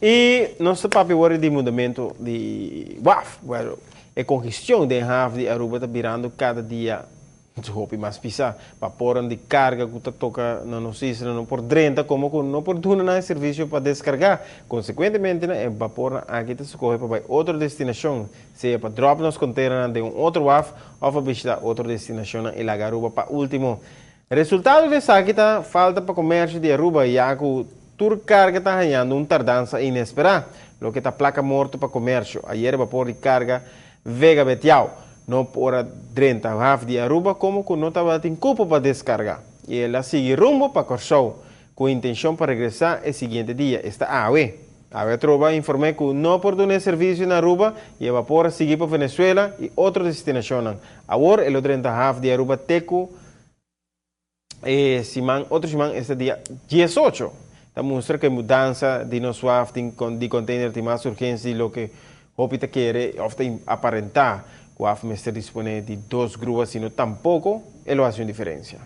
E nosso papel de mudamento de WAF, bueno, a congestão de Havre de Aruba está virando cada dia mais pisar, vapor de carga que está toca na nossa não por 30 como que não por tudo na serviço para descargar, consequentemente o vapor aqui está escorre para outra destinação, seja para drop nos containers de outro WAF ou para visitar outra destinação em La Aruba para último. Resultado dessa aqui está falta para comércio de Aruba e a tur carga está ganhando tardança inesperada, lo que está placa morto para comércio. Ayer vapor de carga Vega Betiao não por 30 half de Aruba como que não estava em cupo para descargar. E ela sigue rumbo para Corsou, com intenção para regressar o seguinte dia. Está AWE. AWE trova informou que não por ter serviço na Aruba e vai por seguir para Venezuela e outras destinações. Agora, o 30 half de Aruba teco outro semana este dia 18. Está mostra que a mudança de nosso WAF de container de mais urgência do que Hopita quer aparentar. O AFME está disponível de 2 grúas, sino tampouco ele hace uma diferença.